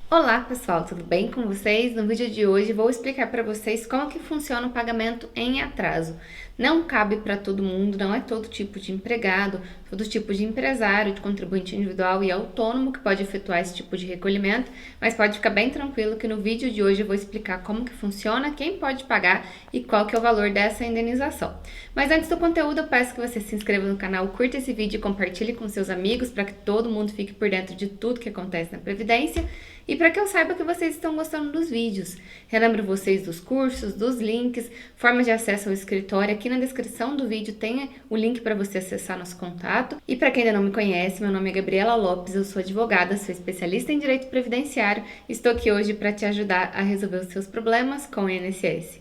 Olá pessoal, tudo bem com vocês? No vídeo de hoje vou explicar para vocês como que funciona o pagamento em atraso. Não cabe para todo mundo, não é todo tipo de empregado, todo tipo de empresário, de contribuinte individual e autônomo que pode efetuar esse tipo de recolhimento, mas pode ficar bem tranquilo que no vídeo de hoje eu vou explicar como que funciona, quem pode pagar e qual que é o valor dessa indenização. Mas antes do conteúdo, eu peço que você se inscreva no canal, curta esse vídeo e compartilhe com seus amigos para que todo mundo fique por dentro de tudo que acontece na Previdência. E para que eu saiba que vocês estão gostando dos vídeos. Relembro vocês dos cursos, dos links, formas de acesso ao escritório. Aqui na descrição do vídeo tem o link para você acessar nosso contato. E para quem ainda não me conhece, meu nome é Gabriela Lopes, eu sou advogada, sou especialista em direito previdenciário. Estou aqui hoje para te ajudar a resolver os seus problemas com o INSS.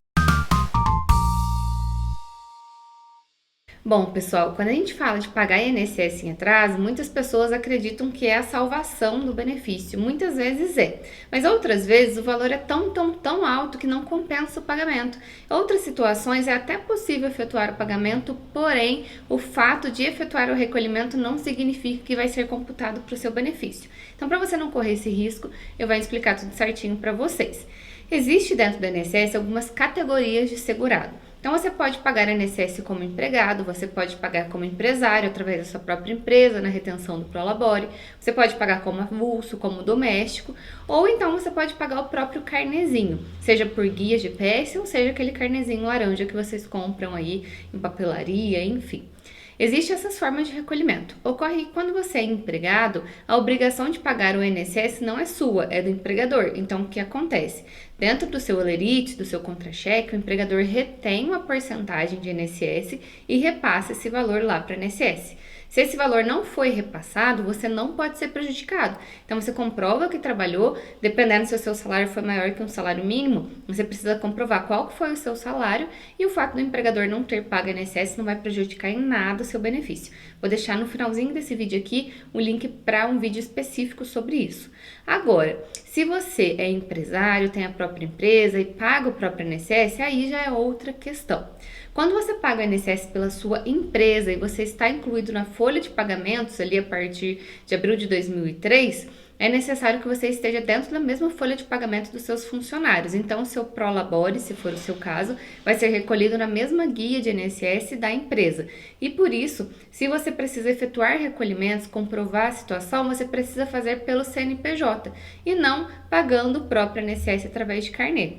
Bom, pessoal, quando a gente fala de pagar INSS em atraso, muitas pessoas acreditam que é a salvação do benefício. Muitas vezes é, mas outras vezes o valor é tão alto que não compensa o pagamento. Outras situações é até possível efetuar o pagamento, porém, o fato de efetuar o recolhimento não significa que vai ser computado para o seu benefício. Então, para você não correr esse risco, eu vou explicar tudo certinho para vocês. Existe dentro do INSS algumas categorias de segurado. Então, você pode pagar INSS como empregado, você pode pagar como empresário, através da sua própria empresa, na retenção do Prolabore, você pode pagar como avulso, como doméstico, ou então você pode pagar o próprio carnezinho, seja por guia GPS ou seja aquele carnezinho laranja que vocês compram aí em papelaria, enfim. Existem essas formas de recolhimento. Ocorre que quando você é empregado, a obrigação de pagar o INSS não é sua, é do empregador. Então, o que acontece? Dentro do seu olerite, do seu contra-cheque, o empregador retém uma porcentagem de INSS e repassa esse valor lá para o INSS. Se esse valor não foi repassado, você não pode ser prejudicado. Então, você comprova que trabalhou, dependendo se o seu salário foi maior que um salário mínimo, você precisa comprovar qual foi o seu salário e o fato do empregador não ter pago INSS não vai prejudicar em nada o seu benefício. Vou deixar no finalzinho desse vídeo aqui o link para um vídeo específico sobre isso. Agora, se você é empresário, tem a própria empresa e paga o próprio INSS, aí já é outra questão. Quando você paga o INSS pela sua empresa e você está incluído na folha de pagamentos ali a partir de abril de 2003, é necessário que você esteja dentro da mesma folha de pagamento dos seus funcionários. Então, o seu Prolabore, se for o seu caso, vai ser recolhido na mesma guia de INSS da empresa. E por isso, se você precisa efetuar recolhimentos, comprovar a situação, você precisa fazer pelo CNPJ e não pagando o próprio INSS através de carnê.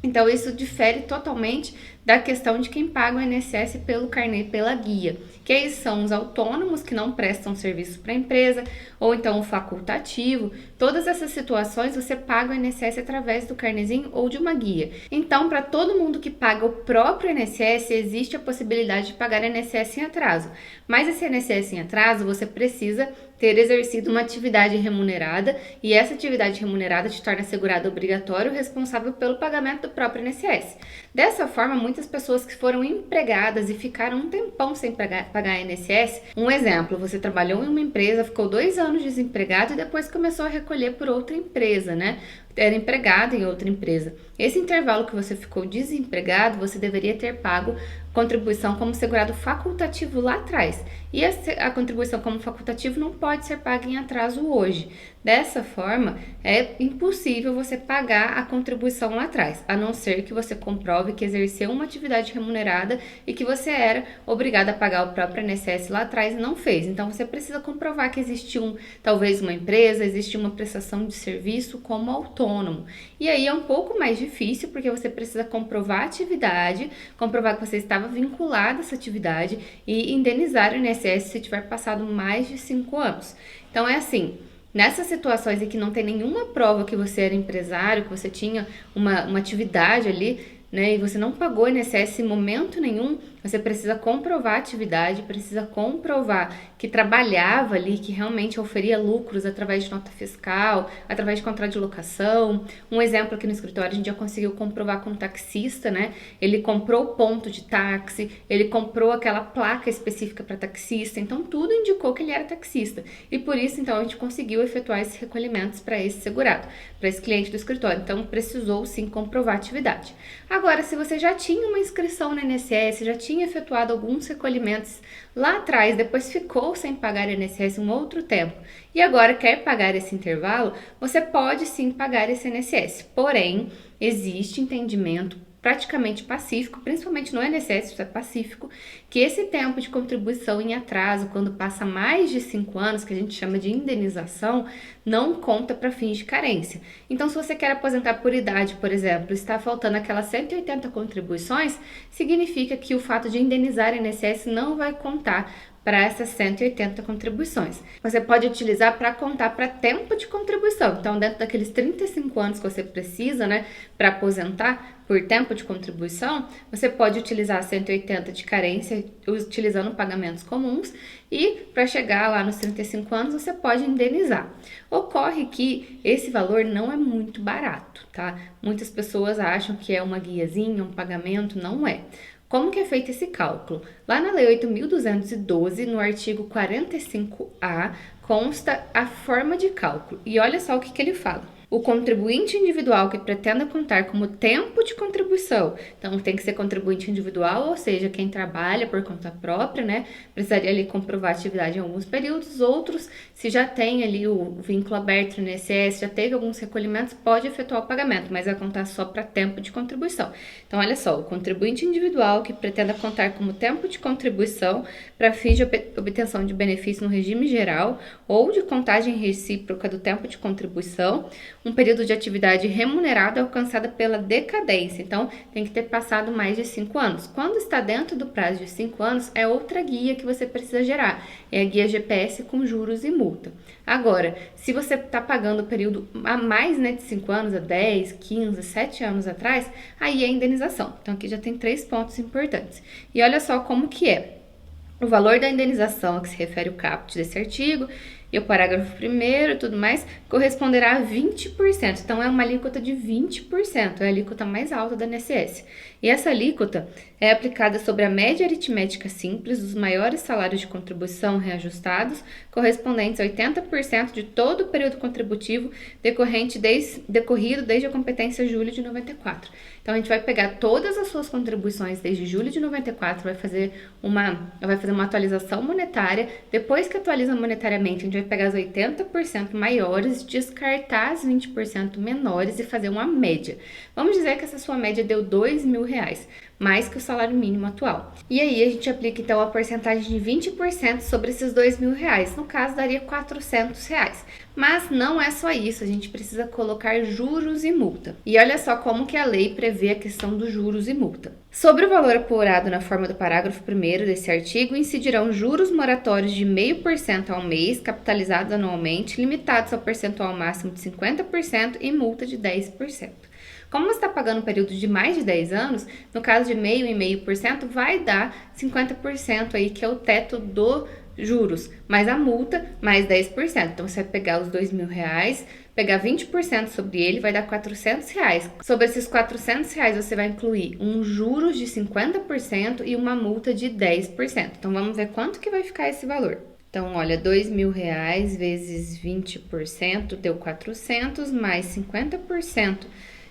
Então, isso difere totalmente da questão de quem paga o INSS pelo carnê, pela guia, que aí são os autônomos que não prestam serviço para a empresa, ou então o facultativo. Todas essas situações você paga o INSS através do carnezinho ou de uma guia. Então, para todo mundo que paga o próprio INSS, existe a possibilidade de pagar INSS em atraso. Mas esse INSS em atraso, você precisa ter exercido uma atividade remunerada e essa atividade remunerada te torna segurado obrigatório responsável pelo pagamento do próprio INSS. Dessa forma, muitas pessoas que foram empregadas e ficaram um tempão sem pagar INSS, um exemplo, você trabalhou em uma empresa, ficou 2 anos desempregado e depois começou a recolher por outra empresa, né? Era empregado em outra empresa. Esse intervalo que você ficou desempregado, você deveria ter pago contribuição como segurado facultativo lá atrás. E a contribuição como facultativo não pode ser paga em atraso hoje. Dessa forma, é impossível você pagar a contribuição lá atrás, a não ser que você comprove que exerceu uma atividade remunerada e que você era obrigado a pagar o próprio INSS lá atrás e não fez. Então, você precisa comprovar que existe talvez uma empresa, existe uma prestação de serviço como autônomo. E aí é um pouco mais difícil, porque você precisa comprovar a atividade, comprovar que você estava vinculado a essa atividade e indenizar o INSS se tiver passado mais de 5 anos. Então, é assim. Nessas situações em que não tem nenhuma prova que você era empresário, que você tinha uma atividade ali, né, e você não pagou INSS em momento nenhum, você precisa comprovar a atividade, precisa comprovar que trabalhava ali, que realmente oferia lucros através de nota fiscal, através de contrato de locação. Um exemplo aqui no escritório, a gente já conseguiu comprovar com um taxista, né? Ele comprou ponto de táxi, ele comprou aquela placa específica para taxista, então tudo indicou que ele era taxista. E por isso, então, a gente conseguiu efetuar esses recolhimentos para esse segurado, para esse cliente do escritório. Então, precisou sim comprovar a atividade. Agora, se você já tinha uma inscrição no INSS, já tinha tinha efetuado alguns recolhimentos lá atrás, depois ficou sem pagar INSS um outro tempo e agora quer pagar esse intervalo, você pode sim pagar esse INSS. Porém, existe entendimento praticamente pacífico, principalmente no INSS, isso é pacífico, que esse tempo de contribuição em atraso, quando passa mais de 5 anos, que a gente chama de indenização, não conta para fins de carência. Então, se você quer aposentar por idade, por exemplo, está faltando aquelas 180 contribuições, significa que o fato de indenizar INSS não vai contar para essas 180 contribuições. Você pode utilizar para contar para tempo de contribuição. Então, dentro daqueles 35 anos que você precisa, né, para aposentar por tempo de contribuição, você pode utilizar 180 de carência utilizando pagamentos comuns e para chegar lá nos 35 anos você pode indenizar. Ocorre que esse valor não é muito barato, tá? Muitas pessoas acham que é uma guiazinha, um pagamento, não é. Como que é feito esse cálculo? Lá na Lei 8.212, no artigo 45A, consta a forma de cálculo. E olha só o que ele fala. O contribuinte individual que pretenda contar como tempo de contribuição, então tem que ser contribuinte individual, ou seja, quem trabalha por conta própria, né? Precisaria ali comprovar a atividade em alguns períodos, outros, se já tem ali o vínculo aberto no INSS, já teve alguns recolhimentos, pode efetuar o pagamento, mas vai contar só para tempo de contribuição. Então, olha só, o contribuinte individual que pretenda contar como tempo de contribuição para fins de obtenção de benefício no regime geral ou de contagem recíproca do tempo de contribuição, um período de atividade remunerada alcançada pela decadência. Então, tem que ter passado mais de 5 anos. Quando está dentro do prazo de 5 anos, é outra guia que você precisa gerar. É a guia GPS com juros e multa. Agora, se você está pagando o período a mais, né, de 5 anos, a 10, 15, 7 anos atrás, aí é a indenização. Então, aqui já tem 3 pontos importantes. E olha só como que é. O valor da indenização a que se refere o caput desse artigo e o parágrafo 1º e tudo mais, corresponderá a 20%. Então, é uma alíquota de 20%, é a alíquota mais alta da INSS. E essa alíquota é aplicada sobre a média aritmética simples dos maiores salários de contribuição reajustados, correspondentes a 80% de todo o período contributivo decorrido desde a competência julho de 94. Então, a gente vai pegar todas as suas contribuições desde julho de 94, vai fazer uma atualização monetária. Depois que atualiza monetariamente, a gente vai pegar as 80% maiores, descartar as 20% menores e fazer uma média. Vamos dizer que essa sua média deu R$2.000, mais que o salário mínimo atual. E aí, a gente aplica, então, a porcentagem de 20% sobre esses R$2.000. No caso, daria R$400. Mas não é só isso, a gente precisa colocar juros e multa. E olha só como que a lei prevê a questão dos juros e multa. Sobre o valor apurado na forma do parágrafo 1º desse artigo, incidirão juros moratórios de 0,5% ao mês, capitalizados anualmente, limitados ao percentual máximo de 50% e multa de 10%. Como você está pagando um período de mais de 10 anos, no caso de 0,5% vai dar 50% aí, que é o teto do juros, mais a multa, mais 10%. Então, você vai pegar os R$2.000, pegar 20% sobre ele, vai dar R$400. Sobre esses R$400, você vai incluir um juros de 50% e uma multa de 10%. Então, vamos ver quanto que vai ficar esse valor. Então, olha, R$2.000 vezes 20% deu 400, mais 50%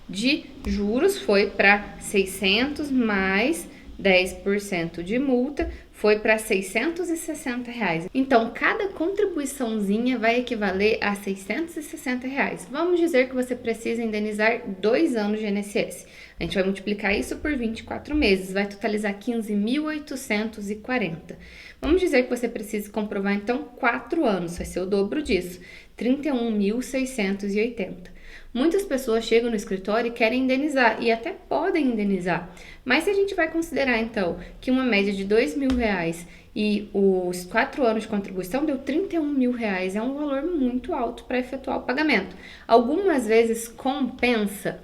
de juros foi para 600, mais 10% de multa foi para R$660. Então, cada contribuiçãozinha vai equivaler a R$660. Vamos dizer que você precisa indenizar 2 anos de INSS. A gente vai multiplicar isso por 24 meses, vai totalizar 15.840. Vamos dizer que você precisa comprovar, então, 4 anos, vai ser o dobro disso, 31.680. Muitas pessoas chegam no escritório e querem indenizar, e até podem indenizar. Mas se a gente vai considerar, então, que uma média de R$2.000 e os 4 anos de contribuição deu R$31.000, é um valor muito alto para efetuar o pagamento. Algumas vezes compensa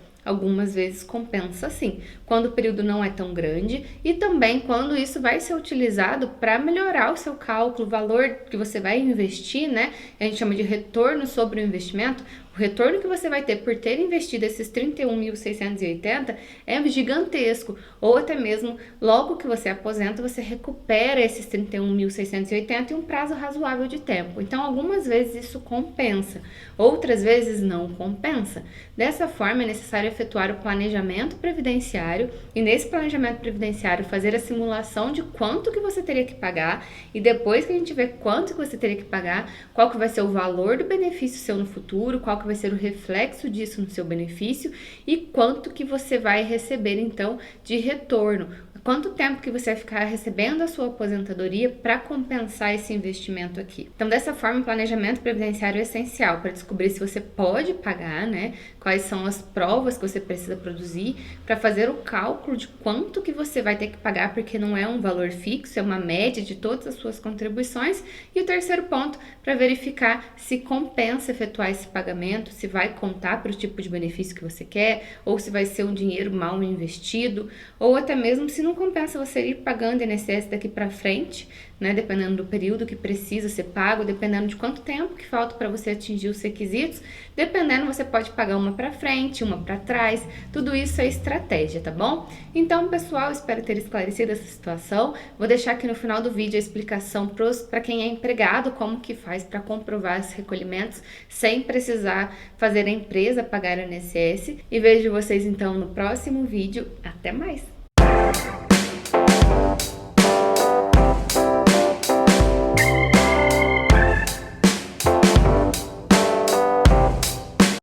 sim, quando o período não é tão grande e também quando isso vai ser utilizado para melhorar o seu cálculo, o valor que você vai investir, né? A gente chama de retorno sobre o investimento, O retorno que você vai ter por ter investido esses 31.680 é gigantesco, ou até mesmo logo que você aposenta, você recupera esses 31.680 em um prazo razoável de tempo. Então, algumas vezes isso compensa, outras vezes não compensa. Dessa forma, é necessário efetuar o planejamento previdenciário e nesse planejamento previdenciário fazer a simulação de quanto que você teria que pagar e depois que a gente vê quanto que você teria que pagar, qual que vai ser o valor do benefício seu no futuro, qual que vai ser o reflexo disso no seu benefício e quanto que você vai receber então de retorno. Quanto tempo que você vai ficar recebendo a sua aposentadoria para compensar esse investimento aqui. Então, dessa forma, o planejamento previdenciário é essencial para descobrir se você pode pagar, né? Quais são as provas que você precisa produzir para fazer o cálculo de quanto que você vai ter que pagar, porque não é um valor fixo, é uma média de todas as suas contribuições. E o terceiro ponto, para verificar se compensa efetuar esse pagamento, se vai contar para o tipo de benefício que você quer, ou se vai ser um dinheiro mal investido, ou até mesmo se não compensa você ir pagando INSS daqui para frente, né, dependendo do período que precisa ser pago, dependendo de quanto tempo que falta para você atingir os requisitos, dependendo você pode pagar uma para frente, uma para trás, tudo isso é estratégia, tá bom? Então, pessoal, espero ter esclarecido essa situação. Vou deixar aqui no final do vídeo a explicação para quem é empregado, como que faz para comprovar esses recolhimentos sem precisar fazer a empresa pagar o INSS. E vejo vocês então no próximo vídeo. Até mais!